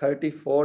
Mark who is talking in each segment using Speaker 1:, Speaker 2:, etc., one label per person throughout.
Speaker 1: 34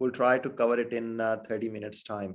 Speaker 1: We'll try to cover it in 30 minutes time.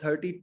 Speaker 1: 30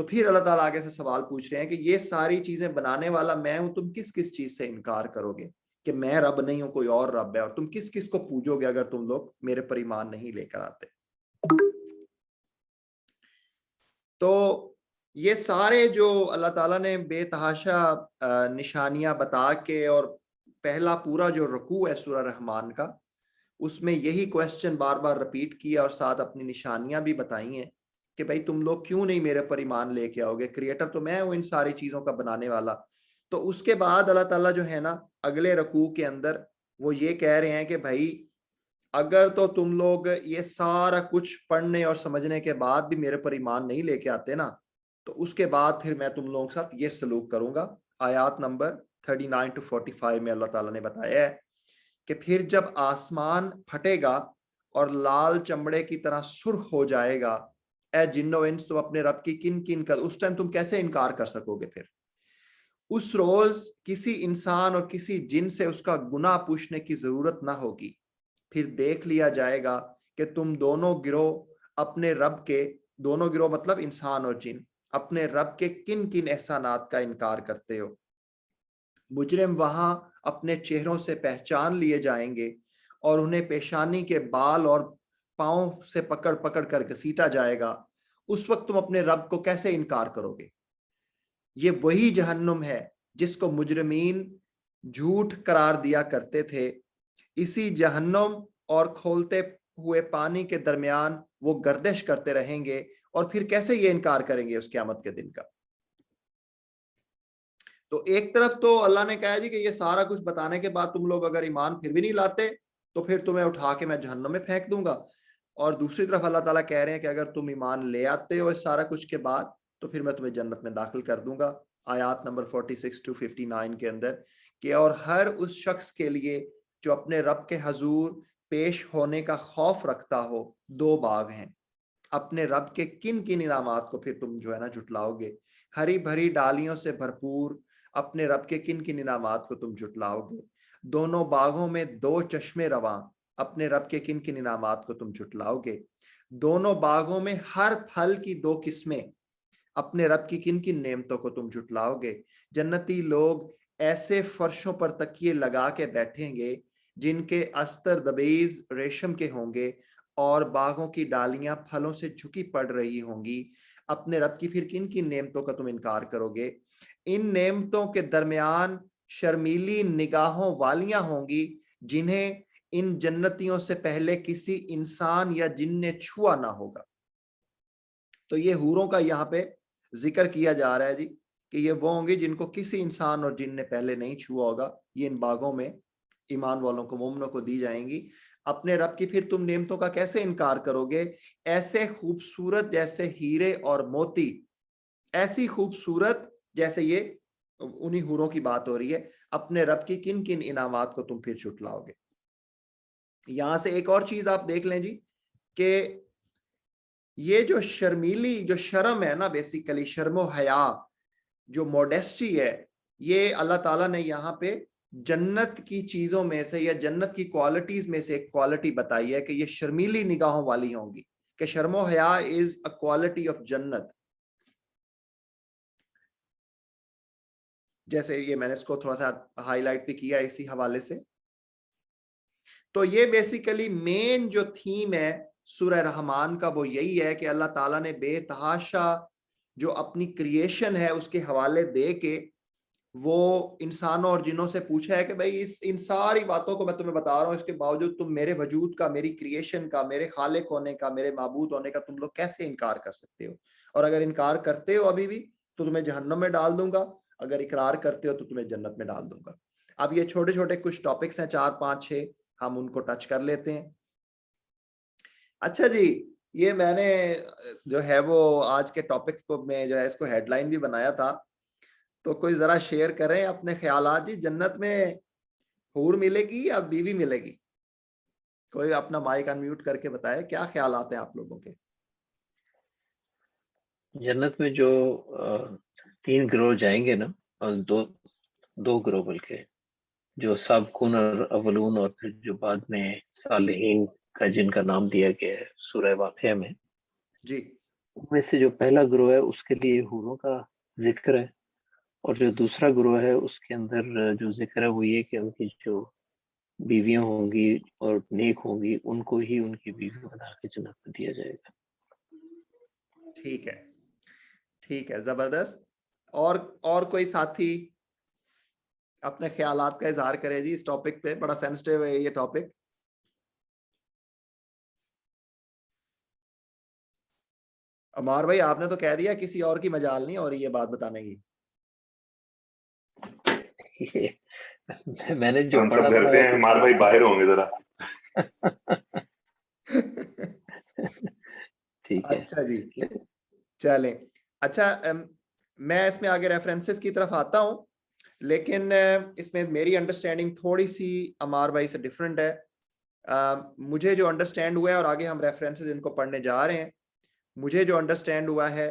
Speaker 1: تو پھر اللہ تعالیٰ آگے سے سوال پوچھ رہے ہیں کہ یہ ساری چیزیں بنانے والا میں ہوں، تم کس کس چیز سے انکار کرو گے کہ میں رب نہیں ہوں، کوئی اور رب ہے، اور تم کس کس کو پوجو گے اگر تم لوگ میرے پر ایمان نہیں لے کر آتے. تو یہ سارے جو اللہ تعالیٰ نے بے تحاشا نشانیاں بتا کے، اور پہلا پورا جو رکوع ہے سورہ رحمان کا، اس میں یہی کوسچن بار بار رپیٹ کیا اور ساتھ اپنی نشانیاں بھی بتائی ہیں کہ بھائی تم لوگ کیوں نہیں میرے پر ایمان لے کے آؤ گے، کریٹر تو میں ہوں ان ساری چیزوں کا بنانے والا. تو اس کے بعد اللہ تعالیٰ جو ہے نا اگلے رکوع کے اندر وہ یہ کہہ رہے ہیں کہ بھائی اگر تو تم لوگ یہ سارا کچھ پڑھنے اور سمجھنے کے بعد بھی میرے پر ایمان نہیں لے کے آتے نا، تو اس کے بعد پھر میں تم لوگوں کے ساتھ یہ سلوک کروں گا. آیات نمبر 39 to 45 میں اللہ تعالیٰ نے بتایا ہے کہ پھر جب آسمان پھٹے گا اور لال چمڑے کی طرح سرخ ہو جائے گا، اے جن و انس تم اپنے رب کی کن کن کا، اس ٹائم تم کیسے انکار کر سکو گے؟ پھر اس روز کسی انسان اور کسی جن سے اس کا گناہ پوچھنے کی ضرورت نہ ہوگی. پھر دیکھ لیا جائے گا کہ تم دونوں گروہ اپنے رب کے، دونوں گروہ مطلب انسان اور جن، اپنے رب کے کن کن احسانات کا انکار کرتے ہو. مجرم وہاں اپنے چہروں سے پہچان لیے جائیں گے اور انہیں پیشانی کے بال اور پاؤں سے پکڑ پکڑ کر گھسیٹا جائے گا. اس وقت تم اپنے رب کو کیسے انکار کرو گے؟ یہ وہی جہنم ہے جس کو مجرمین جھوٹ قرار دیا کرتے تھے. اسی جہنم اور کھولتے ہوئے پانی کے درمیان وہ گردش کرتے رہیں گے، اور پھر کیسے یہ انکار کریں گے اس قیامت کے دن کا؟ تو ایک طرف تو اللہ نے کہا جی کہ یہ سارا کچھ بتانے کے بعد تم لوگ اگر ایمان پھر بھی نہیں لاتے تو پھر تمہیں اٹھا کے میں جہنم میں پھینک دوں گا، اور دوسری طرف اللہ تعالیٰ کہہ رہے ہیں کہ اگر تم ایمان لے آتے ہو اس سارا کچھ کے بعد تو پھر میں تمہیں جنت میں داخل کر دوں گا. آیات نمبر 46 to 59 کے اندر کہ اور ہر اس شخص کے لیے جو اپنے رب کے حضور پیش ہونے کا خوف رکھتا ہو 2 باغ ہیں. اپنے رب کے کن کن انعامات کو پھر تم جو ہے نا جھٹلاؤ گے؟ ہری بھری ڈالیوں سے بھرپور اپنے رب کے کن کن انعامات کو تم جھٹلاؤ گے؟ دونوں باغوں میں 2 چشمے رواں، اپنے رب کے کن کن انعامات کو تم جھٹلاؤ گے؟ دونوں باغوں میں ہر پھل کی 2 قسمیں، اپنے رب کی کن کن نعمتوں کو تم جھٹلاؤ گے؟ جنتی لوگ ایسے فرشوں پر تکیے لگا کے بیٹھیں گے جن کے استر دبیز ریشم کے ہوں گے، اور باغوں کی ڈالیاں پھلوں سے جھکی پڑ رہی ہوں گی. اپنے رب کی پھر کن کن نعمتوں کا تم انکار کرو گے؟ ان نعمتوں کے درمیان شرمیلی نگاہوں والیاں ہوں گی جنہیں ان جنتیوں سے پہلے کسی انسان یا جن نے چھوا نہ ہوگا. تو یہ حوروں کا یہاں پہ ذکر کیا جا رہا ہے جی کہ یہ وہ ہوں گی جن کو کسی انسان اور جن نے پہلے نہیں چھوا ہوگا. یہ ان باغوں میں ایمان والوں کو، مومنوں کو دی جائیں گی. اپنے رب کی پھر تم نعمتوں کا کیسے انکار کرو گے؟ ایسے خوبصورت جیسے ہیرے اور موتی، ایسی خوبصورت جیسے، یہ انہی حوروں کی بات ہو رہی ہے. اپنے رب کی کن کن انعامات کو تم پھر جھٹلاؤ گے؟ یہاں سے ایک اور چیز آپ دیکھ لیں جی کہ یہ جو شرمیلی، جو شرم ہے نا، بیسیکلی شرم و حیا، جو موڈیسٹی ہے، یہ اللہ تعالیٰ نے یہاں پہ جنت کی چیزوں میں سے یا جنت کی کوالٹیز میں سے ایک کوالٹی بتائی ہے کہ یہ شرمیلی نگاہوں والی ہوں گی، کہ شرم و حیا از اے کوالٹی آف جنت. جیسے یہ میں نے اس کو تھوڑا سا ہائی لائٹ بھی کیا اسی حوالے سے. تو یہ بیسیکلی مین جو تھیم ہے سورہ رحمان کا وہ یہی ہے کہ اللہ تعالیٰ نے بے تحاشا جو اپنی کریشن ہے اس کے حوالے دے کے وہ انسانوں اور جنوں سے پوچھا ہے کہ بھائی ان ساری باتوں کو میں تمہیں بتا رہا ہوں، اس کے باوجود تم میرے وجود کا، میری کریشن کا، میرے خالق ہونے کا، میرے معبود ہونے کا تم لوگ کیسے انکار کر سکتے ہو؟ اور اگر انکار کرتے ہو ابھی بھی تو تمہیں جہنم میں ڈال دوں گا، اگر اقرار کرتے ہو تو تمہیں جنت میں ڈال دوں گا. اب یہ چھوٹے چھوٹے کچھ ٹاپکس ہیں، 4 5 6، ہم ان کو ٹچ کر لیتے ہیں. اچھا جی، یہ میں نے جو ہے وہ آج کے ٹاپکس کو میں جو ہے اس کو ہیڈ لائن بھی بنایا تھا، تو کوئی ذرا شیئر کریں اپنے خیالات جی. جنت میں حور ملے گی یا بیوی ملے گی؟ کوئی اپنا مائک انمیوٹ کر کے بتائے کیا خیالات ہیں آپ لوگوں کے؟
Speaker 2: جنت میں جو 3 گروہ جائیں گے نا، اور دو گروہ بلکہ، جو سابقون اور اولون، اور پھر جو بعد میں صالحین کا جن کا نام دیا گیا ہے سورہ واقعہ میں،
Speaker 1: جی
Speaker 2: میں سے جو پہلا گروہ ہے اس کے لیے حوروں کا ذکر ہے، اور جو دوسرا گروہ ہے اس کے اندر جو ذکر ہے وہ یہ کہ ان کی جو بیویاں ہوں گی اور نیک ہوں گی ان کو ہی ان کی بیوی بنا کے جنت میں دیا جائے گا۔
Speaker 1: ٹھیک ہے، ٹھیک ہے، زبردست۔ اور کوئی ساتھی اپنے خیالات کا اظہار کرے جی اس ٹاپک پہ، بڑا سینسٹیو ہے یہ ٹاپک۔ عمار بھائی آپ نے تو کہہ دیا کسی اور کی مجال نہیں اور یہ بات بتانے کی۔
Speaker 2: میں نے جو
Speaker 3: ہم
Speaker 2: پڑھا
Speaker 3: سب
Speaker 2: تھا
Speaker 3: ڈرتے ہیں عمار بھائی باہر ہوں گے ذرا۔
Speaker 2: ٹھیک ہے،
Speaker 1: اچھا جی چلیں، اچھا میں اس میں آگے ریفرنسز کی طرف آتا ہوں، لیکن اس میں میری انڈرسٹینڈنگ تھوڑی سی عمار بھائی سے ڈیفرنٹ ہے۔ مجھے جو انڈرسٹینڈ ہوا ہے، اور آگے ہم ریفرنسز ان کو پڑھنے جا رہے ہیں، مجھے جو انڈرسٹینڈ ہوا ہے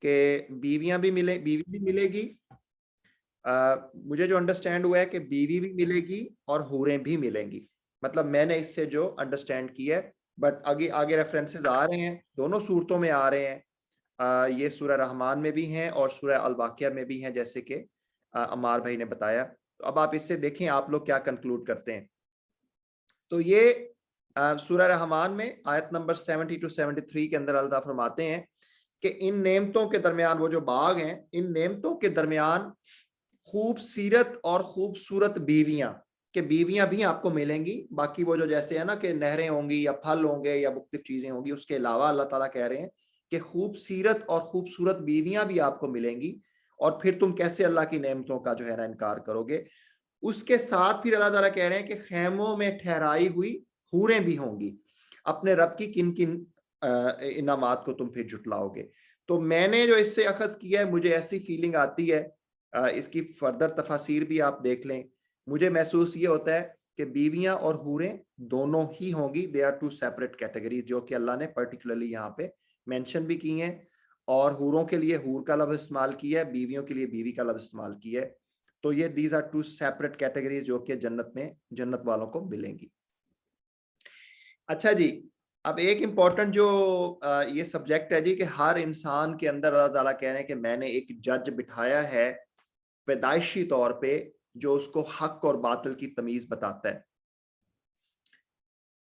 Speaker 1: کہ بیوی بھی ملے گی، مجھے جو انڈرسٹینڈ ہوا ہے کہ بیوی بھی ملے گی اور حوریں بھی ملیں گی، مطلب میں نے اس سے جو انڈرسٹینڈ کیا ہے، بٹ آگے ریفرنسز آ رہے ہیں، دونوں صورتوں میں آ رہے ہیں، یہ سورہ رحمان میں بھی ہیں اور سورہ الواقعہ میں بھی ہیں، جیسے کہ عمار بھائی نے بتایا۔ تو اب آپ اس سے دیکھیں آپ لوگ کیا کنکلوڈ کرتے ہیں۔ تو یہ سورہ رحمان میں آیت نمبر 70 to 73 کے اندر اللہ فرماتے ہیں کہ ان نعمتوں کے درمیان، وہ جو باغ ہیں، ان نعمتوں کے درمیان خوبصورت اور خوبصورت بیویاں، کہ بیویاں بھی آپ کو ملیں گی، باقی وہ جو جیسے ہے نا کہ نہریں ہوں گی یا پھل ہوں گے یا مختلف چیزیں ہوں گی، اس کے علاوہ اللہ تعالیٰ کہہ رہے ہیں کہ خوبصورت اور خوبصورت بیویاں بھی آپ کو ملیں گی، اور پھر تم کیسے اللہ کی نعمتوں کا جو ہے نا انکار کرو گے۔ اس کے ساتھ پھر اللہ تعالیٰ کہہ رہے ہیں کہ خیموں میں ٹھہرائی ہوئی حوریں بھی ہوں گی، اپنے رب کی کن کن انعامات کو تم پھر جھٹلاؤ گے۔ تو میں نے جو اس سے اخذ کیا ہے، مجھے ایسی فیلنگ آتی ہے، اس کی فردر تفاسیر بھی آپ دیکھ لیں، مجھے محسوس یہ ہوتا ہے کہ بیویاں اور حوریں دونوں ہی ہوں گی، they are two separate categories, جو کہ اللہ نے پرٹیکولرلی یہاں پہ مینشن بھی کی ہیں، اور حوروں کے لیے حور کا لفظ استعمال کیا ہے، بیویوں کے لیے بیوی کا لفظ استعمال کیا ہے۔ تو یہ these are two separate categories جو کہ جنت والوں کو ملیں گی۔ اچھا جی، اب ایک امپورٹنٹ جو یہ سبجیکٹ ہے جی، کہ ہر انسان کے اندر اللہ تعالیٰ کہہ رہے ہیں کہ میں نے ایک جج بٹھایا ہے پیدائشی طور پہ، جو اس کو حق اور باطل کی تمیز بتاتا ہے۔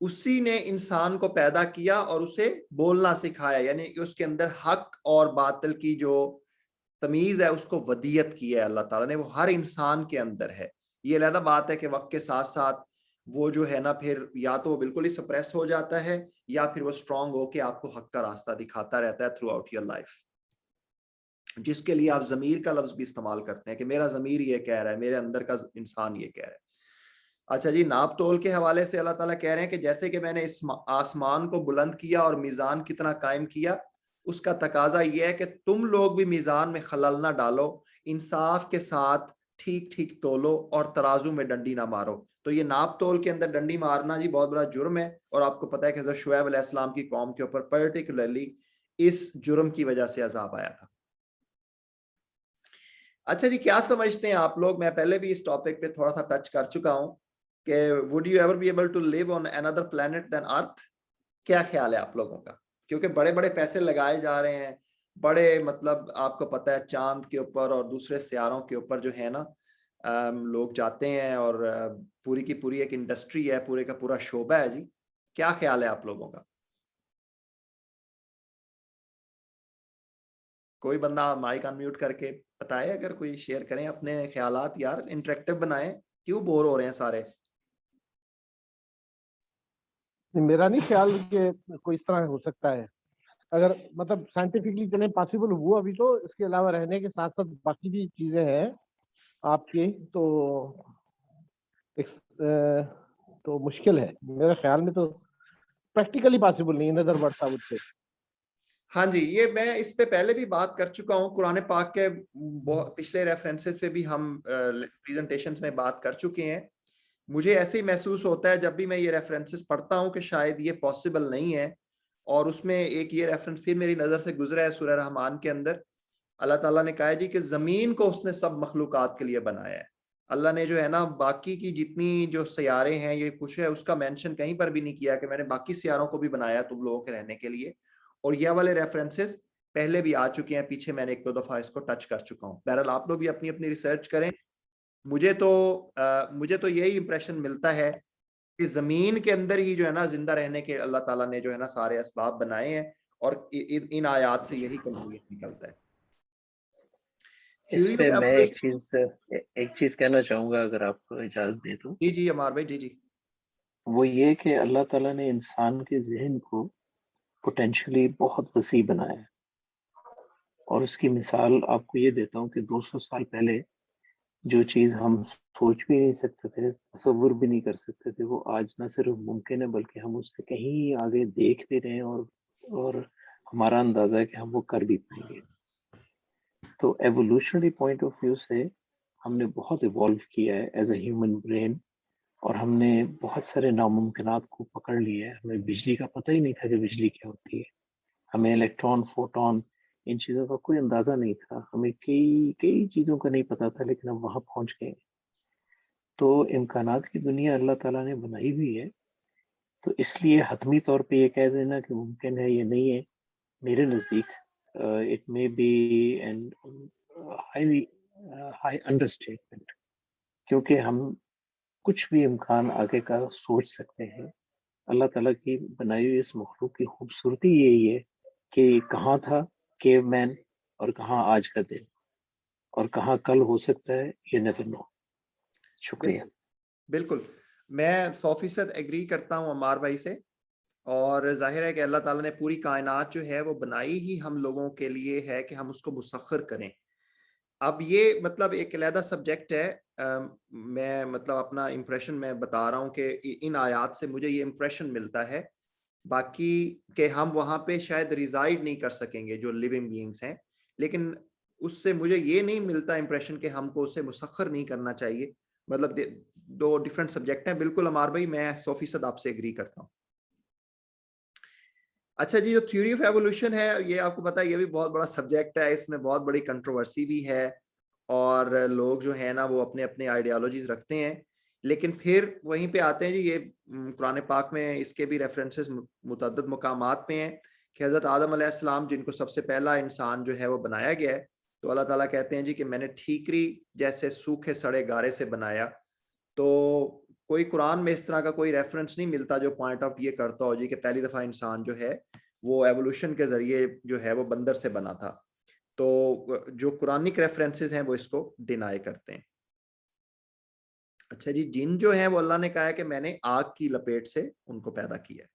Speaker 1: اسی نے انسان کو پیدا کیا اور اسے بولنا سکھایا، یعنی کہ اس کے اندر حق اور باطل کی جو تمیز ہے اس کو ودیت کی ہے اللہ تعالیٰ نے، وہ ہر انسان کے اندر ہے۔ یہ علیحدہ بات ہے کہ وقت کے ساتھ ساتھ وہ جو ہے نا پھر یا تو وہ بالکل ہی سپریس ہو جاتا ہے، یا پھر وہ اسٹرانگ ہو کے آپ کو حق کا راستہ دکھاتا رہتا ہے تھرو آؤٹ یور لائف، جس کے لیے آپ ضمیر کا لفظ بھی استعمال کرتے ہیں کہ میرا ضمیر یہ کہہ رہا ہے، میرے اندر کا انسان یہ کہہ رہا ہے۔ اچھا جی، ناپ تول کے حوالے سے اللہ تعالیٰ کہہ رہے ہیں کہ جیسے کہ میں نے اس آسمان کو بلند کیا اور میزان کتنا قائم کیا، اس کا تقاضا یہ ہے کہ تم لوگ بھی میزان میں خلل نہ ڈالو، انصاف کے ساتھ ٹھیک ٹھیک تولو اور ترازو میں ڈنڈی نہ مارو۔ تو یہ ناپ تول کے اندر ڈنڈی مارنا جی بہت بڑا جرم ہے، اور آپ کو پتہ ہے کہ حضرت شعیب علیہ السلام کی قوم کے اوپر پرٹیکولرلی اس جرم کی وجہ سے عذاب آیا تھا۔ اچھا جی، کیا سمجھتے ہیں آپ لوگ؟ میں پہلے بھی اس ٹاپک پہ تھوڑا سا ٹچ کر چکا ہوں کہ would you ever be able to live on another planet than Earth؟ کیا خیال ہے آپ لوگوں کا؟ کیونکہ بڑے بڑے پیسے لگائے جا رہے ہیں، بڑے مطلب آپ کو پتہ ہے چاند کے اوپر اور دوسرے سیاروں کے اوپر جو ہے نا لوگ جاتے ہیں، اور پوری کی پوری ایک انڈسٹری ہے، پورے کا پورا شعبہ ہے جی۔ کیا خیال ہے آپ لوگوں کا؟ کوئی بندہ مائک ان میوٹ کر کے بتائے، اگر کوئی شیئر کریں اپنے خیالات، یار انٹریکٹیو بنائیں، کیوں بور ہو رہے ہیں سارے؟
Speaker 4: میرا نہیں خیال کہ کوئی اس طرح ہو سکتا ہے، اگر مطلب سائنٹیفکلی چلیں پاسبل ہوا ابھی، تو اس کے علاوہ رہنے کے ساتھ ساتھ باقی بھی چیزیں ہیں آپ کی، تو مشکل ہے میرے خیال میں، تو پریکٹیکلی پاسبل نہیں، نظر ورڈ ثابت سے۔
Speaker 1: ہاں جی، یہ میں اس پہ پہلے بھی بات کر چکا ہوں، قرآن پاک کے پچھلے ریفرنسز پہ بھی ہم پریزنٹیشنز میں بات کر چکے ہیں۔ مجھے ایسے ہی محسوس ہوتا ہے جب بھی میں یہ ریفرنسز پڑھتا ہوں کہ شاید یہ پاسبل نہیں ہے، اور اس میں ایک یہ ریفرنس پھر میری نظر سے گزرا ہے سورہ رحمان کے اندر، اللہ تعالیٰ نے کہا جی کہ زمین کو اس نے سب مخلوقات کے لیے بنایا ہے۔ اللہ نے جو ہے نا باقی کی جتنی جو سیارے ہیں یہ کچھ ہے، اس کا مینشن کہیں پر بھی نہیں کیا کہ میں نے باقی سیاروں کو بھی بنایا تم لوگوں کے رہنے کے لیے۔ اور یہ والے ریفرنسز پہلے بھی آ چکے ہیں, پیچھے میں نے 1-2 دفعہ اس کو ٹچ کر چکا ہوں. بہرحال آپ لوگ بھی اپنی اپنی ریسرچ کریں. مجھے تو یہی امپریشن ملتا ہے کہ زمین کے اندر ہی جو ہے نا زندہ رہنے کے اللہ تعالیٰ نے جو ہے نا سارے اسباب بنائے ہیں, اور ان آیات سے یہی کنکلوژن نکلتا ہے.
Speaker 2: اس پہ میں ایک چیز کہنا چاہوں گا اگر آپ کو اجازت دے تو.
Speaker 1: جی عمار بھائی, جی
Speaker 2: وہ یہ کہ اللہ تعالیٰ نے انسان کے ذہن کو پوٹینشلی بہت وسیع بنایا ہے, اور اس کی مثال آپ کو یہ دیتا ہوں کہ 200 سال پہلے جو چیز ہم سوچ بھی نہیں سکتے تھے, تصور بھی نہیں کر سکتے تھے, وہ آج نہ صرف ممکن ہے بلکہ ہم اس سے کہیں آگے دیکھ بھی رہے ہیں, اور ہمارا اندازہ ہے کہ ہم وہ کر بھی پائیں گے. تو ایوولوشنری پوائنٹ آف ویو سے ہم نے بہت ایوالو کیا ہے ایز اے ہیومن برین, اور ہم نے بہت سارے ناممکنات کو پکڑ لیا ہے. ہمیں بجلی کا پتہ ہی نہیں تھا کہ بجلی کیا ہوتی ہے, ہمیں الیکٹران, فوٹون, ان چیزوں کا کوئی اندازہ نہیں تھا, ہمیں کئی چیزوں کا نہیں پتا تھا, لیکن ہم وہاں پہنچ گئے. تو امکانات کی دنیا اللہ تعالیٰ نے بنائی ہوئی ہے, تو اس لیے حتمی طور پہ یہ کہہ دینا کہ ممکن ہے یہ نہیں ہے, میرے نزدیک it may be and high understatement, کیونکہ ہم کچھ بھی امکان آگے کا سوچ سکتے ہیں. اللہ تعالیٰ کی بنائی ہوئی اس مخلوق کی خوبصورتی یہی ہے کہ کہاں تھا کیو مین اور کہاں آج کا دن, اور کہاں کل ہو سکتا ہے, یہ نیور نو. شکریہ.
Speaker 1: بالکل میں 100% ایگری کرتا ہوں عمار بھائی سے, اور ظاہر ہے کہ اللہ تعالیٰ نے پوری کائنات جو ہے وہ بنائی ہی ہم لوگوں کے لیے ہے کہ ہم اس کو مسخر کریں. اب یہ مطلب ایک علیحدہ سبجیکٹ ہے, میں مطلب اپنا امپریشن میں بتا رہا ہوں کہ ان آیات سے مجھے یہ امپریشن ملتا ہے, باقی کہ ہم وہاں پہ شاید ریزائڈ نہیں کر سکیں گے جو لیونگ بینگز ہیں, لیکن اس سے مجھے یہ نہیں ملتا امپریشن کہ ہم کو اسے مسخر نہیں کرنا چاہیے. مطلب 2 ڈیفرنٹ سبجیکٹ ہیں. بالکل عمار بھائی, میں 100% آپ سے ایگری کرتا ہوں. اچھا جی, جو تھیوری آف ایوولوشن ہے یہ آپ کو پتا ہے یہ بھی بہت بڑا سبجیکٹ ہے, اس میں بہت بڑی کنٹروورسی بھی ہے, اور لوگ جو ہیں نا وہ اپنے اپنے آئیڈیالوجیز رکھتے ہیں. لیکن پھر وہیں پہ آتے ہیں جی, یہ قرآن پاک میں اس کے بھی ریفرنسز متعدد مقامات پہ ہیں کہ حضرت آدم علیہ السلام جن کو سب سے پہلا انسان جو ہے وہ بنایا گیا ہے, تو اللہ تعالیٰ کہتے ہیں جی کہ میں نے ٹھیکری جیسے سوکھے سڑے گارے سے بنایا. تو کوئی قرآن میں اس طرح کا کوئی ریفرنس نہیں ملتا جو پوائنٹ آؤٹ یہ کرتا ہو جی کہ پہلی دفعہ انسان جو ہے وہ ایوولوشن کے ذریعے جو ہے وہ بندر سے بنا تھا. تو جو قرآنک ریفرنسز ہیں وہ اس کو ڈینائی کرتے ہیں. اچھا جی, جن جو ہیں وہ اللہ نے کہا ہے کہ میں نے آگ کی لپیٹ سے ان کو پیدا کیا ہے.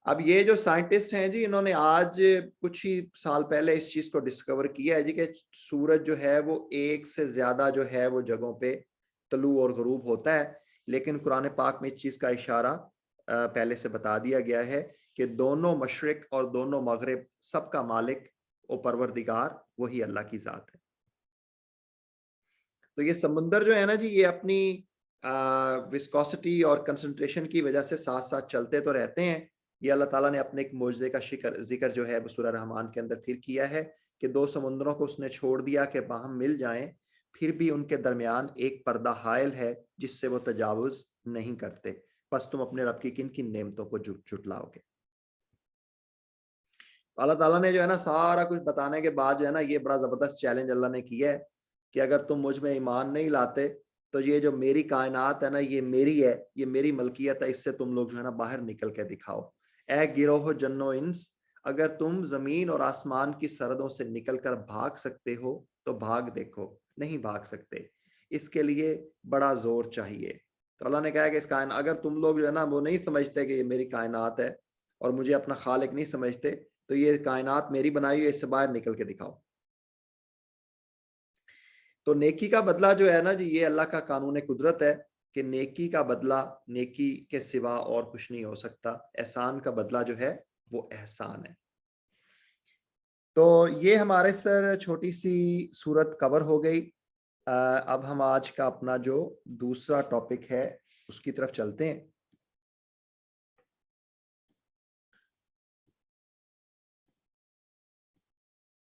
Speaker 1: اب یہ جو سائنٹسٹ ہیں جی, انہوں نے آج کچھ ہی سال پہلے اس چیز کو ڈسکور کیا ہے جی کہ سورج جو ہے وہ ایک سے زیادہ جو ہے وہ جگہوں پہ طلوع اور غروب ہوتا ہے, لیکن قرآن پاک میں اس چیز کا اشارہ پہلے سے بتا دیا گیا ہے کہ دونوں مشرق اور دونوں مغرب سب کا مالک اور پروردگار وہی اللہ کی ذات ہے. تو یہ سمندر جو ہے نا جی, یہ اپنی وسکوسٹی اور کنسنٹریشن کی وجہ سے ساتھ ساتھ چلتے تو رہتے ہیں. یہ اللہ تعالیٰ نے اپنے ایک معجزے کا ذکر جو ہے سورہ رحمان کے اندر پھر کیا ہے کہ 2 سمندروں کو اس نے چھوڑ دیا کہ باہم مل جائیں, پھر بھی ان کے درمیان ایک پردہ حائل ہے جس سے وہ تجاوز نہیں کرتے, بس تم اپنے رب کی کن کن نعمتوں کو جھٹلاؤ گے. اللہ تعالیٰ نے جو ہے نا سارا کچھ بتانے کے بعد جو ہے نا یہ بڑا زبردست چیلنج اللہ نے کیا ہے کہ اگر تم مجھ میں ایمان نہیں لاتے تو یہ جو میری کائنات ہے نا یہ میری ہے, یہ میری ملکیت ہے, اس سے تم لوگ جو ہے نا باہر نکل کے دکھاؤ. اے گروہ جن و انس, اگر تم زمین اور آسمان کی سرحدوں سے نکل کر بھاگ سکتے ہو تو بھاگ دیکھو, نہیں بھاگ سکتے, اس کے لیے بڑا زور چاہیے. تو اللہ نے کہا کہ اس کائنات اگر تم لوگ جو ہے نا وہ نہیں سمجھتے کہ یہ میری کائنات ہے اور مجھے اپنا خالق نہیں سمجھتے, تو یہ کائنات میری بنائی ہوئی, اس سے باہر نکل کے دکھاؤ. تو نیکی کا بدلہ جو ہے نا جی, یہ اللہ کا قانون قدرت ہے کہ نیکی کا بدلہ نیکی کے سوا اور کچھ نہیں ہو سکتا. احسان کا بدلہ جو ہے وہ احسان ہے. تو یہ ہمارے سر چھوٹی سی صورت کور ہو گئی. اب ہم آج کا اپنا جو دوسرا ٹاپک ہے اس کی طرف چلتے ہیں.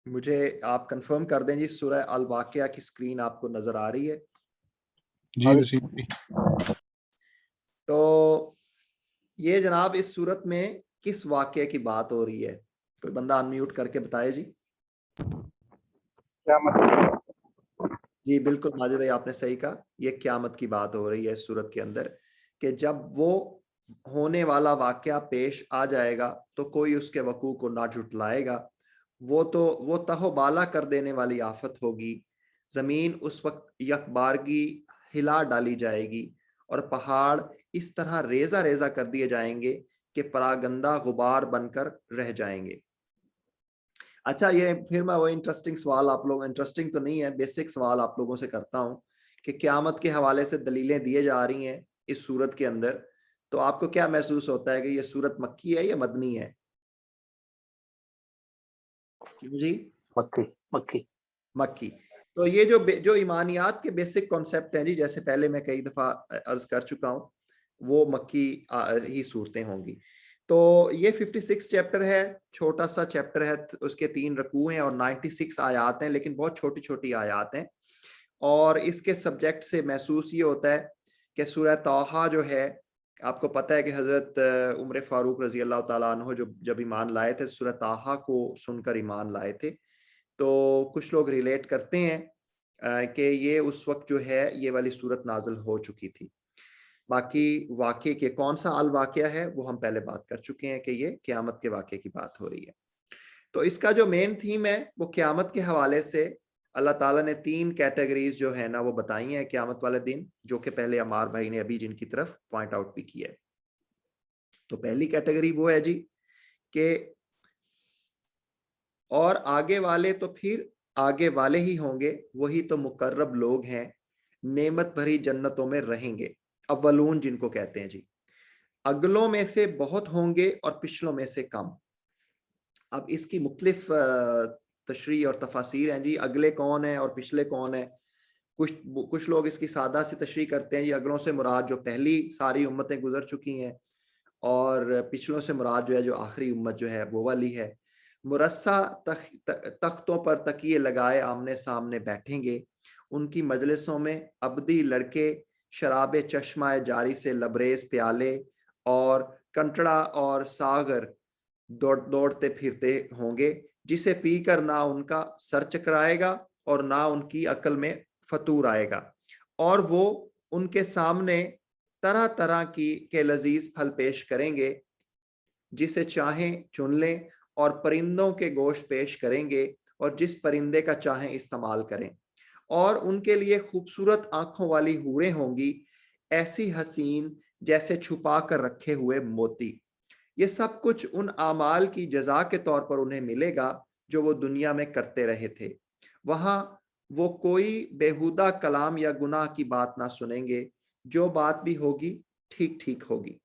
Speaker 1: مجھے آپ کنفرم کر دیں جی, سورہ الواقعہ کی سکرین آپ کو نظر آ رہی ہے؟
Speaker 3: جی وسیم جی.
Speaker 1: تو یہ جناب اس صورت میں کس واقعے کی بات ہو رہی ہے؟ کوئی بندہ انمیوٹ کر کے بتائے جی. جی بالکل ماجد بھائی آپ نے صحیح کہا, یہ قیامت کی بات ہو رہی ہے اس صورت کے اندر کہ جب وہ ہونے والا واقعہ پیش آ جائے گا تو کوئی اس کے وقوع کو نہ جھٹلائے گا. وہ تہو بالا کر دینے والی آفت ہوگی. زمین اس وقت یکبارگی ہلا ڈالی جائے گی اور پہاڑ اس طرح ریزہ ریزہ کر دیے جائیں گے کہ پراگندہ غبار بن کر رہ جائیں گے. اچھا یہ پھر میں وہ انٹرسٹنگ سوال آپ لوگ, انٹرسٹنگ تو نہیں ہے, بیسک سوال آپ لوگوں سے کرتا ہوں کہ قیامت کے حوالے سے دلیلیں دیے جا رہی ہیں اس سورت کے اندر, تو آپ کو کیا محسوس ہوتا ہے کہ یہ سورت مکی ہے یا مدنی ہے؟ جی مکی. تو یہ جو ایمانیات کے بیسک کانسیپٹ ہیں جی, جیسے پہلے میں کئی دفعہ عرض کر چکا ہوں, وہ مکی ہی صورتیں ہوں گی. تو یہ 56 چیپٹر ہے, چھوٹا سا چیپٹر ہے, اس کے 3 رکوع ہیں اور 96 آیات ہیں, لیکن بہت چھوٹی چھوٹی آیات ہیں. اور اس کے سبجیکٹ سے محسوس یہ ہوتا ہے کہ سورہ طٰہٰ جو ہے, آپ کو پتہ ہے کہ حضرت عمر فاروق رضی اللہ تعالیٰ عنہ جب ایمان لائے تھے سورہ طٰہٰ کو سن کر ایمان لائے تھے. تو کچھ لوگ ریلیٹ کرتے ہیں کہ یہ اس وقت جو ہے یہ والی صورت نازل ہو چکی تھی. باقی واقعے کے کون سا الواقعہ ہے وہ ہم پہلے بات کر چکے ہیں کہ یہ قیامت کے واقعے کی بات ہو رہی ہے. تو اس کا جو مین تھیم ہے وہ قیامت کے حوالے سے اللہ تعالیٰ نے 3 کیٹیگریز جو ہے نا وہ بتائی ہیں قیامت والے دن, جو کہ پہلے عمار بھائی نے ابھی جن کی طرف پوائنٹ آؤٹ بھی کیا ہے. تو پہلی کیٹیگری وہ ہے جی کہ اور آگے والے تو پھر آگے والے ہی ہوں گے, وہی تو مقرب لوگ ہیں, نعمت بھری جنتوں میں رہیں گے. اولون جن کو کہتے ہیں جی, اگلوں میں سے بہت ہوں گے اور پچھلوں میں سے کم. اب اس کی مختلف تشریح اور تفاسیر ہیں جی, اگلے کون ہیں اور پچھلے کون ہیں. کچھ لوگ اس کی سادہ سی تشریح کرتے ہیں جی, اگلوں سے مراد جو پہلی ساری امتیں گزر چکی ہیں, اور پچھلوں سے مراد جو ہے جو آخری امت جو ہے وہ والی ہے. مرصع تختوں پر تکیے لگائے آمنے سامنے بیٹھیں گے, ان کی مجلسوں میں ابدی لڑکے شراب چشمہ جاری سے لبریز پیالے اور کنٹڑا اور ساغر دوڑتے پھرتے ہوں گے, جسے پی کر نہ ان کا سر چکرائے گا اور نہ ان کی عقل میں فطور آئے گا. اور وہ ان کے سامنے طرح طرح کے لذیذ پھل پیش کریں گے, جسے چاہیں چن لیں, اور پرندوں کے گوشت پیش کریں گے اور جس پرندے کا چاہیں استعمال کریں. اور ان کے لیے خوبصورت آنکھوں والی حوریں ہوں گی, ایسی حسین جیسے چھپا کر رکھے ہوئے موتی. یہ سب کچھ ان اعمال کی جزا کے طور پر انہیں ملے گا جو وہ دنیا میں کرتے رہے تھے. وہاں وہ کوئی بیہودہ کلام یا گناہ کی بات نہ سنیں گے, جو بات بھی ہوگی ٹھیک ٹھیک ہوگی.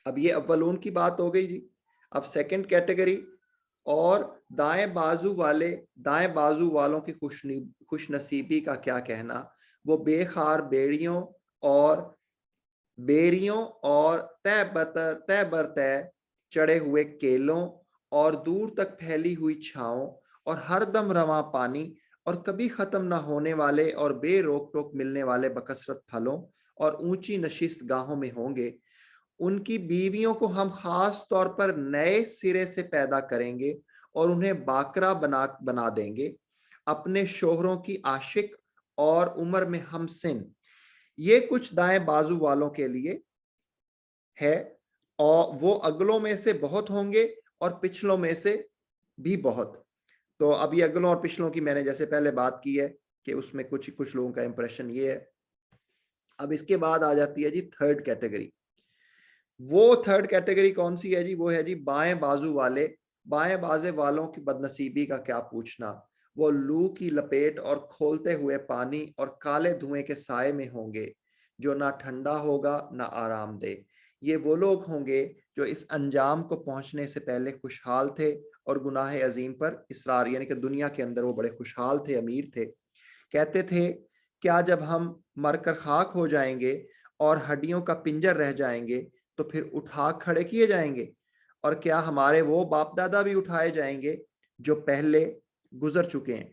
Speaker 1: اب یہ اولون کی بات ہو گئی جی. اب سیکنڈ کیٹیگری, اور دائیں بازو والوں کی خوش نصیبی کا کیا کہنا. وہ بے خار بیریوں اور تہ بر تہ چڑھے ہوئے کیلوں اور دور تک پھیلی ہوئی چھاؤں اور ہر دم رواں پانی اور کبھی ختم نہ ہونے والے اور بے روک ٹوک ملنے والے بکثرت پھلوں اور اونچی نشست گاہوں میں ہوں گے. ان کی بیویوں کو ہم خاص طور پر نئے سرے سے پیدا کریں گے اور انہیں باکرا بنا دیں گے, اپنے شوہروں کی عاشق اور عمر میں ہم سن. یہ کچھ دائیں بازو والوں کے لیے ہے, اور وہ اگلوں میں سے بہت ہوں گے اور پچھلوں میں سے بھی بہت. تو اب یہ اگلوں اور پچھلوں کی میں نے جیسے پہلے بات کی ہے کہ اس میں کچھ لوگوں کا امپریشن یہ ہے. اب اس کے بعد آ جاتی ہے جی تھرڈ کیٹیگری. وہ تھرڈ کیٹیگری کون سی ہے جی؟ وہ ہے جی بائیں بازو والے. بائیں بازے والوں کی بدنصیبی کا کیا پوچھنا. وہ لو کی لپیٹ اور کھولتے ہوئے پانی اور کالے دھوئیں کے سائے میں ہوں گے, جو نہ ٹھنڈا ہوگا نہ آرام دہ. یہ وہ لوگ ہوں گے جو اس انجام کو پہنچنے سے پہلے خوشحال تھے اور گناہ عظیم پر اصرار, یعنی کہ دنیا کے اندر وہ بڑے خوشحال تھے, امیر تھے. کہتے تھے کیا جب ہم مر کر خاک ہو جائیں گے اور ہڈیوں کا پنجر رہ جائیں گے تو پھر اٹھا کھڑے کیے جائیں گے, اور کیا ہمارے وہ باپ دادا بھی اٹھائے جائیں گے جو پہلے گزر چکے ہیں.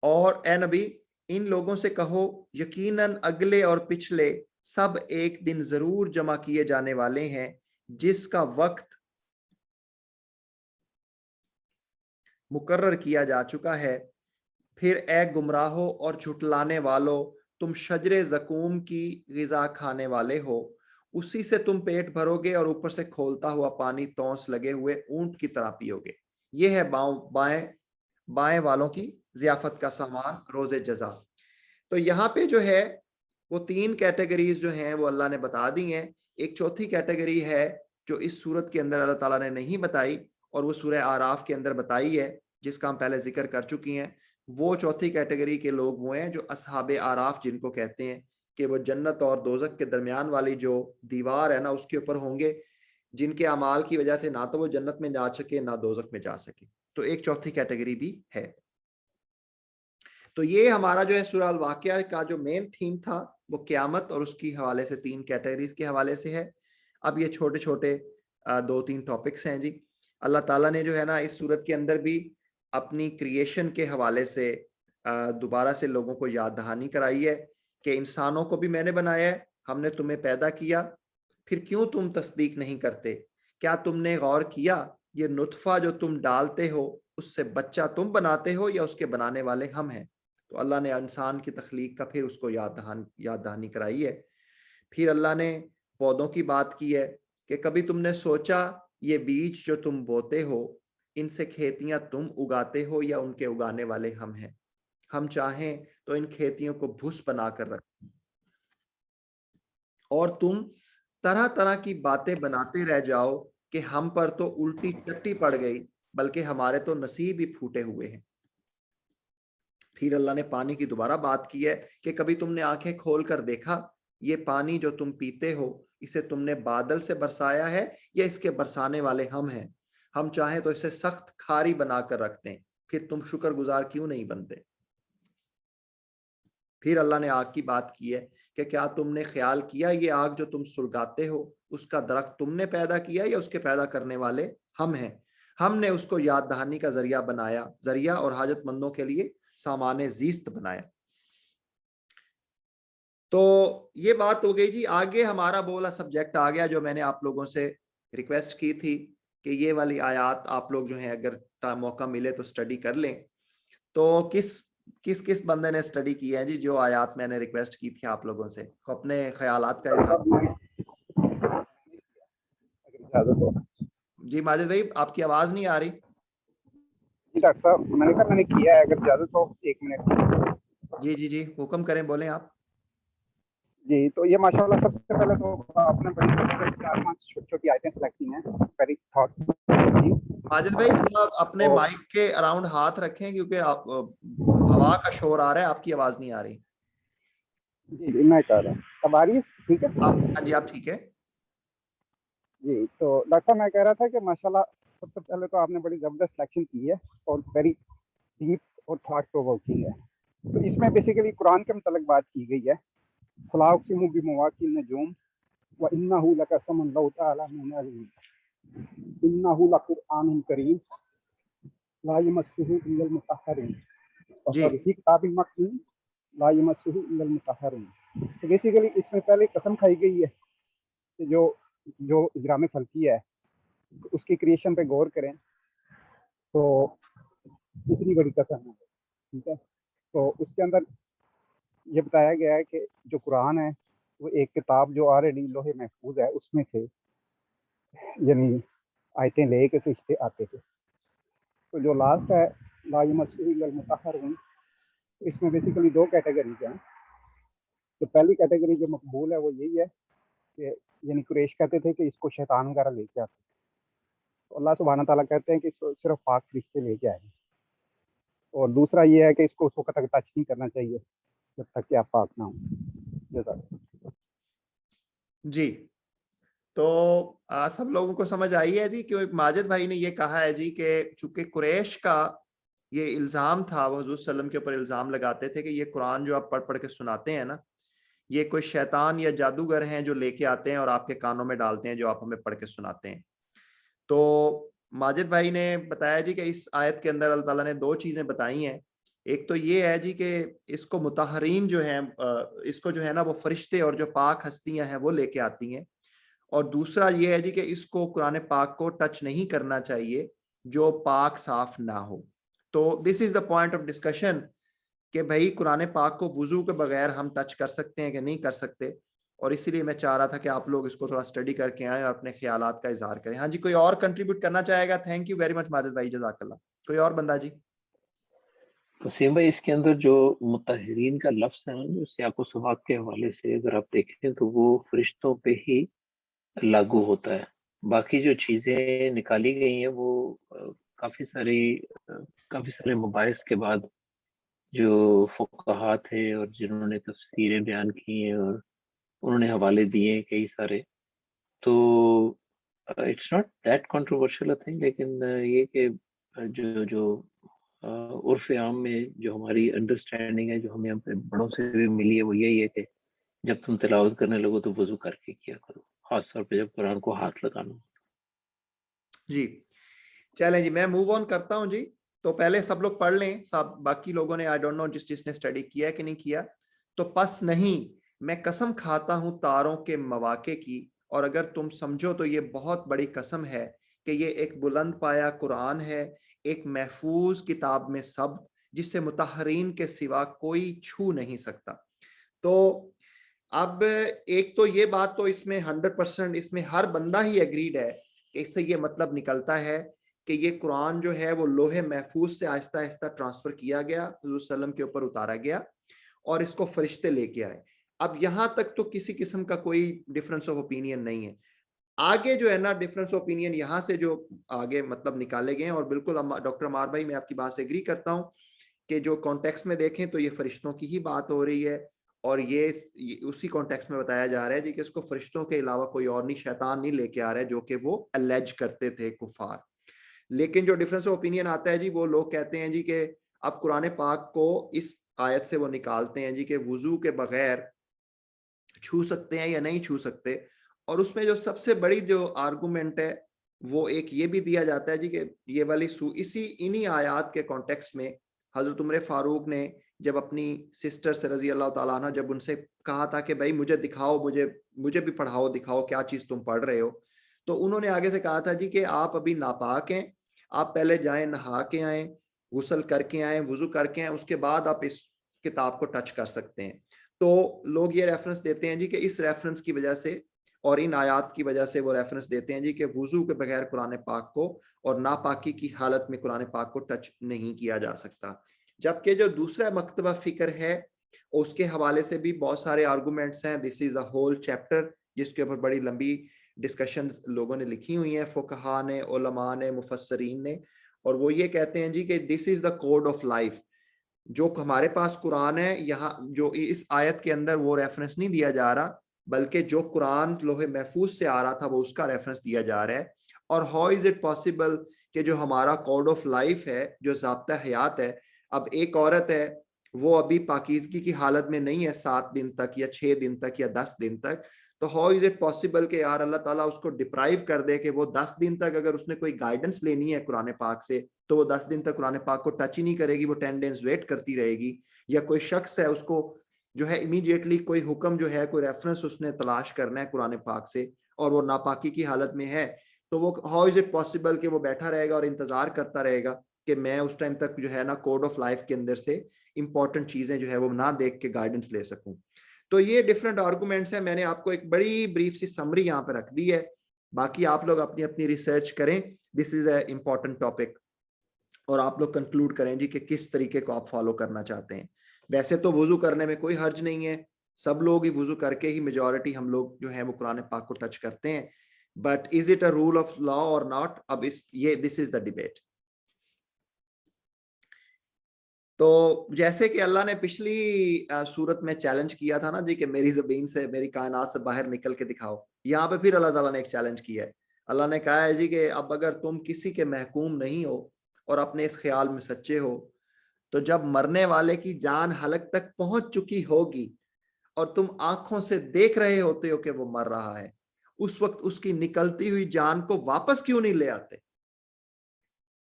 Speaker 1: اور اے نبی ان لوگوں سے کہو یقیناً اگلے اور پچھلے سب ایک دن ضرور جمع کیے جانے والے ہیں, جس کا وقت مقرر کیا جا چکا ہے، پھر اے گمراہو اور جھٹلانے والو، تم شجر زقوم کی غذا کھانے والے ہو، اسی سے تم پیٹ بھرو گے اور اوپر سے کھولتا ہوا پانی تونس لگے ہوئے اونٹ کی طرح پیو گے۔ یہ ہے بائیں والوں کی ضیافت کا سامان روز جزا۔ تو یہاں پہ جو ہے وہ 3 کیٹیگریز جو ہیں وہ اللہ نے بتا دی ہیں۔ ایک چوتھی کیٹیگری ہے جو اس صورت کے اندر اللہ تعالیٰ نے نہیں بتائی، اور وہ سورہ آراف کے اندر بتائی ہے، جس کا ہم پہلے ذکر کر چکی ہیں۔ وہ چوتھی کیٹیگری کے لوگ وہ ہیں جو اصحاب آراف جن کو کہتے ہیں، کہ وہ جنت اور دوزخ کے درمیان والی جو دیوار ہے نا اس کے اوپر ہوں گے، جن کے اعمال کی وجہ سے نہ تو وہ جنت میں جا سکے نہ دوزخ میں جا سکے۔ تو ایک چوتھی کیٹیگری بھی ہے۔ تو یہ ہمارا جو ہے سورہ الواقعہ کا جو مین تھیم تھا وہ قیامت اور اس کی حوالے سے 3 کیٹیگریز کے حوالے سے ہے۔ اب یہ چھوٹے چھوٹے 2-3 ٹاپکس ہیں جی۔ اللہ تعالیٰ نے جو ہے نا اس صورت کے اندر بھی اپنی کریشن کے حوالے سے دوبارہ سے لوگوں کو یاد دہانی کرائی ہے کہ انسانوں کو بھی میں نے بنایا ہے، ہم نے تمہیں پیدا کیا، پھر کیوں تم تصدیق نہیں کرتے؟ کیا تم نے غور کیا یہ نطفہ جو تم ڈالتے ہو اس سے بچہ تم بناتے ہو یا اس کے بنانے والے ہم ہیں؟ تو اللہ نے انسان کی تخلیق کا پھر اس کو یاد دہانی کرائی ہے۔ پھر اللہ نے پودوں کی بات کی ہے کہ کبھی تم نے سوچا یہ بیج جو تم بوتے ہو ان سے کھیتیاں تم اگاتے ہو یا ان کے اگانے والے ہم ہیں؟ ہم چاہیں تو ان کھیتیوں کو بھس بنا کر رکھیں اور تم طرح طرح کی باتیں بناتے رہ جاؤ کہ ہم پر تو الٹی چٹی پڑ گئی، بلکہ ہمارے تو نصیب ہی پھوٹے ہوئے ہیں۔ پھر اللہ نے پانی کی دوبارہ بات کی ہے کہ کبھی تم نے آنکھیں کھول کر دیکھا یہ پانی جو تم پیتے ہو اسے تم نے بادل سے برسایا ہے یا اس کے برسانے والے ہم ہیں؟ ہم چاہیں تو اسے سخت کھاری بنا کر رکھتے ہیں، پھر تم شکر گزار کیوں نہیں بنتے؟ پھر اللہ نے آگ کی بات کی ہے کہ کیا تم نے خیال کیا یہ آگ جو تم سلگاتے ہو اس کا درخت تم نے پیدا کیا یا اس کے پیدا کرنے والے ہم ہیں؟ ہم نے اس کو یاد دہانی کا ذریعہ بنایا، ذریعہ اور حاجت مندوں کے لیے سامان زیست بنایا۔ تو یہ بات ہو گئی جی۔ آگے ہمارا بولا سبجیکٹ آ گیا جو میں نے آپ لوگوں سے ریکویسٹ کی تھی کہ یہ والی آیات آپ لوگ جو ہیں اگر موقع ملے تو سٹڈی کر لیں۔ تو کس بندے نے سٹڈی کی ہے جی جو آیات میں نے ریکویسٹ کی تھی آپ لوگوں سے؟ اپنے خیالات کا اظہار جی۔ ماجد بھائی آپ کی آواز نہیں آ رہی۔
Speaker 5: جی ڈاکٹر صاحب میں نے کہا میں نے کیا ہے، اگر اجازت ہو 1 منٹ۔
Speaker 1: جی حکم کریں، بولیں آپ۔
Speaker 5: جی تو یہ ماشاءاللہ سب سے پہلے تو آپ نے بڑی 4-5 چھوٹی آیتیں سلیکٹ کی ہیں، ویری تھاٹ۔
Speaker 1: ماجد بھائی تھوڑا اپنے مائک کے اراؤنڈ ہاتھ رکھیں کیونکہ آپ ہوا کا شور آ رہا ہے، آپ کی آواز نہیں آ رہی۔
Speaker 5: جی میں کہہ رہا ہوں، اب آ رہی ہے؟ ٹھیک ہے
Speaker 1: ہاں جی آپ ٹھیک ہے
Speaker 5: جی۔ تو ڈاکٹر صاحب میں کہہ رہا تھا کہ ماشاءاللہ سب سے پہلے تو آپ نے بڑی زبردست سلیکشن کی ہے اور ویری ڈیپ اور تھاٹ پرووکنگ ہے۔ تو اس میں بیسیکلی قرآن کے متعلق بات کی گئی ہے۔ فلا اقسم بمواقع النجوم وانہ لقسم لو تعلمون عظیم انہ لقرآن کریم لا یمسہ الا المطہرون وفی کتاب مکتوب لا یمسہ الا المطہرون۔ تو بیسیکلی اس میں پہلے قسم کھائی گئی ہے کہ جو اجرام فلکی ہے اس کی کریشن پہ غور کریں تو اتنی بڑی قسم ہے، ٹھیک ہے۔ تو اس کے اندر یہ بتایا گیا ہے کہ جو قرآن ہے وہ ایک کتاب جو آلریڈی لوح محفوظ ہے اس میں سے یعنی آیتیں لے کے فرشتے آتے تھے۔ تو جو لاسٹ ہے لا یمسہ الا المطہرون، اس میں بیسیکلی 2 کیٹیگریز ہیں۔ تو پہلی کیٹیگری جو مقبول ہے وہ یہی ہے کہ یعنی قریش کہتے تھے کہ اس کو شیطان وغیرہ لے کے آتے، تو اللہ سبحانہ تعالیٰ کہتے ہیں کہ اس کو صرف پاک فرشتے لے کے آئیں گے۔ اور دوسرا یہ ہے کہ اس کو اس وقت تک ٹچ نہیں کرنا چاہیے جب تک کہ آپ پاک نہ ہوں۔
Speaker 1: جی تو سب لوگوں کو سمجھ آئی ہے جی؟ کیونکہ ماجد بھائی نے یہ کہا ہے جی کہ چونکہ قریش کا یہ الزام تھا، وہ حضور صلی اللہ علیہ وسلم کے اوپر الزام لگاتے تھے کہ یہ قرآن جو آپ پڑھ کے سناتے ہیں نا یہ کوئی شیطان یا جادوگر ہیں جو لے کے آتے ہیں اور آپ کے کانوں میں ڈالتے ہیں جو آپ ہمیں پڑھ کے سناتے ہیں۔ تو ماجد بھائی نے بتایا جی کہ اس آیت کے اندر اللہ تعالیٰ نے 2 چیزیں بتائی ہیں۔ ایک تو یہ ہے جی کہ اس کو مطہرین جو ہیں اس کو جو ہے نا وہ فرشتے اور جو پاک ہستیاں ہیں وہ لے کے آتی ہیں، اور دوسرا یہ ہے جی کہ اس کو قرآن پاک کو ٹچ نہیں کرنا چاہیے جو پاک صاف نہ ہو. تو دس از دا پوائنٹ آف ڈسکشن کہ بھائی قرآن پاک کو وضو کے بغیر ہم ٹچ کر سکتے ہیں کہ نہیں کر سکتے, اور اسی لیے میں چاہ رہا تھا کہ آپ لوگ اس کو تھوڑا اسٹڈی کر کے آئیں اور اپنے خیالات کا اظہار کریں. ہاں جی, کوئی اور کنٹریبیوٹ کرنا چاہے گا؟ Thank you very much Majid بھائی, جزاک اللہ. کوئی اور بندہ جی؟
Speaker 2: وسیم بھائی, اس کے اندر جو مطہرین کا لفظ ہے جو سیاق و سباق کے حوالے سے اگر آپ دیکھیں تو وہ فرشتوں پہ ہی لاگو ہوتا ہے. باقی جو چیزیں نکالی گئی ہیں وہ کافی سارے مباحث کے بعد جو فقہا تھے اور جنہوں نے تفسیریں بیان کی ہیں اور انہوں نے حوالے دیے کئی سارے, تو it's not that controversial a thing. لیکن یہ کہ جو عرف عام میں جو ہماری انڈرسٹینڈنگ ہے, جو ہمیں اپنے بڑوں سے بھی ملی ہے, وہ یہی ہے کہ جب تم تلاوت کرنے لگو تو وضو کر کے کیا کرو, خاص طور پہ جب قرآن کو ہاتھ لگانا.
Speaker 1: جی چلیں جی, میں موو آن کرتا ہوں جی. تو پہلے سب لوگ پڑھ لیں, سب باقی لوگوں نے آئی ڈونٹ نو جس نے اسٹڈی کیا ہے کہ نہیں کیا. تو پس نہیں, میں قسم کھاتا ہوں تاروں کے مواقع کی, اور اگر تم سمجھو تو یہ بہت بڑی قسم ہے کہ یہ ایک بلند پایا قرآن ہے, ایک محفوظ کتاب میں سب, جس سے مطہرین کے سوا کوئی چھو نہیں سکتا. تو اب ایک تو یہ بات تو اس میں 100% اس میں ہر بندہ ہی ایگریڈ ہے کہ اس سے یہ مطلب نکلتا ہے کہ یہ قرآن جو ہے وہ لوح محفوظ سے آہستہ آہستہ ٹرانسفر کیا گیا, حضور صلی اللہ علیہ وسلم کے اوپر اتارا گیا, اور اس کو فرشتے لے کے آئے. اب یہاں تک تو کسی قسم کا کوئی ڈفرنس آف اوپینین نہیں ہے. آگے جو ہے نا ڈفرنس آف اوپینین یہاں سے جو آگے مطلب نکالے گئے ہیں, اور بالکل ڈاکٹر عمار بھائی میں آپ کی بات سے ایگری کرتا ہوں کہ جو کانٹیکسٹ میں دیکھیں تو یہ فرشتوں کی ہی بات ہو رہی ہے, اور یہ اسی کانٹیکسٹ میں بتایا جا رہا ہے جی کہ اس کو فرشتوں کے علاوہ کوئی اور نہیں, شیطان نہیں لے کے آ رہا ہے جو کہ وہ الیج کرتے تھے کفار. لیکن جو ڈفرنس آف اوپینین آتا ہے جی, وہ لوگ کہتے ہیں جی کہ اب قرآن پاک کو اس آیت سے وہ نکالتے ہیں جی کہ وضو کے بغیر چھو سکتے ہیں یا نہیں چھو سکتے. اور اس میں جو سب سے بڑی جو آرگومنٹ ہے وہ ایک یہ بھی دیا جاتا ہے جی کہ یہ والی انہی آیات کے کانٹیکسٹ میں حضرت عمر فاروق نے جب اپنی سسٹر سے رضی اللہ تعالیٰ عنہ جب ان سے کہا تھا کہ بھائی مجھے دکھاؤ, مجھے بھی پڑھاؤ, دکھاؤ کیا چیز تم پڑھ رہے ہو, تو انہوں نے آگے سے کہا تھا جی کہ آپ ابھی ناپاک ہیں, آپ پہلے جائیں نہا کے آئیں, غسل کر کے آئیں, وضو کر کے آئیں, اس کے بعد آپ اس کتاب کو ٹچ کر سکتے ہیں. تو لوگ یہ ریفرنس دیتے ہیں جی کہ اس ریفرنس کی وجہ سے اور ان آیات کی وجہ سے وہ ریفرنس دیتے ہیں جی کہ وضو کے بغیر قرآن پاک کو اور ناپاکی کی حالت میں قرآن پاک کو ٹچ نہیں کیا جا سکتا. جبکہ جو دوسرا مکتبہ فکر ہے اس کے حوالے سے بھی بہت سارے آرگومنٹس ہیں. دس از اے ہول چیپٹر جس کے اوپر بڑی لمبی ڈسکشن لوگوں نے لکھی ہوئی ہیں, فقہا نے, علماء نے, مفسرین نے, اور وہ یہ کہتے ہیں جی کہ دس از دا کوڈ آف لائف. جو ہمارے پاس قرآن ہے یہاں جو اس آیت کے اندر وہ ریفرنس نہیں دیا جا رہا, بلکہ جو قرآن لوح محفوظ سے آ رہا تھا وہ اس کا ریفرنس دیا جا رہا ہے. اور ہاؤ از اٹ پاسبل کہ جو ہمارا کوڈ آف لائف ہے, جو ضابطہ حیات ہے, اب ایک عورت ہے وہ ابھی پاکیزگی کی حالت میں نہیں ہے 7 دن تک یا 6 دن تک یا 10 دن تک, تو ہاؤ از اٹ پاسبل کہ یار اللہ تعالیٰ اس کو ڈپرائیو کر دے کہ وہ 10 دن تک اگر اس نے کوئی گائیڈنس لینی ہے قرآن پاک سے تو وہ 10 دن تک قرآن پاک کو ٹچ ہی نہیں کرے گی, وہ 10 days ویٹ کرتی رہے گی. یا کوئی شخص ہے اس کو جو ہے امیڈیٹلی کوئی حکم جو ہے کوئی ریفرنس اس نے تلاش کرنا ہے قرآن پاک سے اور وہ ناپاکی کی حالت میں ہے, تو وہ ہاؤ از اٹ پاسبل کہ وہ بیٹھا رہے گا اور انتظار کرتا رہے گا کہ میں اس ٹائم تک جو ہے نا کوڈ آف لائف کے اندر سے امپورٹنٹ چیزیں جو ہے وہ نہ دیکھ کے گائیڈنس لے سکوں. تو یہ ڈفرینٹ آرگومنٹس ہیں. میں نے آپ کو ایک بڑی بریف سی سمری یہاں پہ رکھ دی ہے, باقی آپ لوگ اپنی اپنی ریسرچ کریں. دس از اے امپورٹنٹ ٹاپک, اور آپ لوگ کنکلوڈ کریں جی کہ کس طریقے کو آپ فالو کرنا چاہتے ہیں. ویسے تو وضو کرنے میں کوئی حرج نہیں ہے, سب لوگ ہی وضو کر کے ہی میجورٹی ہم لوگ جو ہیں وہ قرآن پاک کو ٹچ کرتے ہیں, but is it a rule of law or not, اب یہ دس از دا ڈیبیٹ. تو جیسے کہ اللہ نے پچھلی سورت میں چیلنج کیا تھا نا جی کہ میری زمین سے میری کائنات سے باہر نکل کے دکھاؤ, یہاں پہ پھر اللہ تعالیٰ نے ایک چیلنج کیا ہے. اللہ نے کہا ہے جی کہ اب اگر تم کسی کے محکوم نہیں ہو اور اپنے اس خیال میں سچے ہو, تو جب مرنے والے کی جان حلق تک پہنچ چکی ہوگی اور تم آنکھوں سے دیکھ رہے ہوتے ہو کہ وہ مر رہا ہے, اس وقت اس کی نکلتی ہوئی جان کو واپس کیوں نہیں لے آتے؟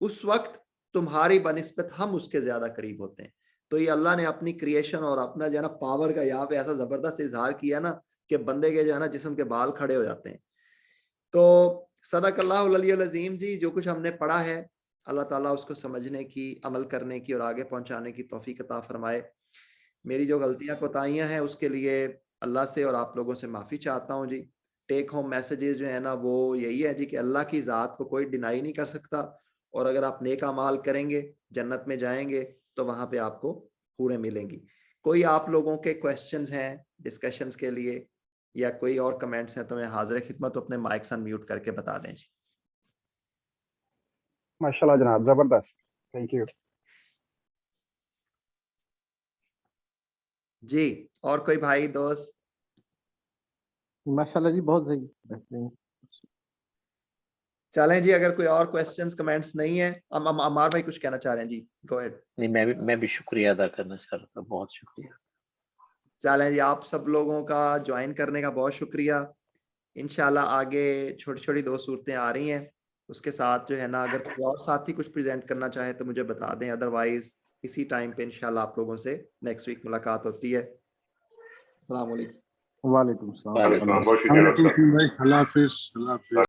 Speaker 1: اس وقت تمہاری بنسبت ہم اس کے زیادہ قریب ہوتے ہیں. تو یہ اللہ نے اپنی کریشن اور اپنا جو ہے نا پاور کا یہاں پہ ایسا زبردست اظہار کیا نا کہ بندے کے جو ہے نا جسم کے بال کھڑے ہو جاتے ہیں. تو صدق اللہ العلی العظیم جی, جو کچھ ہم نے پڑھا ہے اللہ تعالیٰ اس کو سمجھنے کی, عمل کرنے کی اور آگے پہنچانے کی توفیق عطا فرمائے. میری جو غلطیاں کوتاہیاں ہیں اس کے لیے اللہ سے اور آپ لوگوں سے معافی چاہتا ہوں جی. ٹیک ہوم میسیجز جو ہے نا وہ یہی ہے جی کہ اللہ کی ذات کو کوئی ڈینائی نہیں کر سکتا, اور اگر آپ نیک اعمال کریں گے جنت میں جائیں گے تو وہاں پہ آپ کو حوریں ملیں گی. کوئی آپ لوگوں کے کویسچنز ہیں ڈسکشنز کے لیے یا کوئی اور کمنٹس ہیں تو میں حاضر خدمت اپنے مائک ان میوٹ کر کے بتا دیں جی.
Speaker 5: ماشاءاللہ جناب, زبردست, تھینک یو.
Speaker 1: جی اور کوئی بھائی دوست؟
Speaker 4: ماشاءاللہ جی بہت صحیح, بہترین.
Speaker 1: چلیں جی, اگر کوئی اور کویسچنز کمنٹس نہیں ہیں, عمار بھائی کچھ کہنا چاہ رہے ہیں جی, گو ایڈ.
Speaker 2: نہیں, میں بھی شکریہ ادا کرنا چاہ رہا تھا, بہت شکریہ.
Speaker 1: چلیں جی, آپ سب لوگوں کا جوائن کرنے کا بہت شکریہ. انشاءاللہ آگے چھوٹی چھوٹی 2 صورتیں آ رہی ہیں, اس کے ساتھ جو ہے نا اگر کوئی اور ساتھی کچھ پریزنٹ کرنا چاہے تو مجھے بتا دیں, ادروائز اسی ٹائم پہ انشاءاللہ آپ لوگوں سے نیکسٹ ویک ملاقات ہوتی ہے. السلام علیکم.
Speaker 4: وعلیکم السلام.
Speaker 2: وعلیکم
Speaker 3: اللہ حافظ. اللہ حافظ.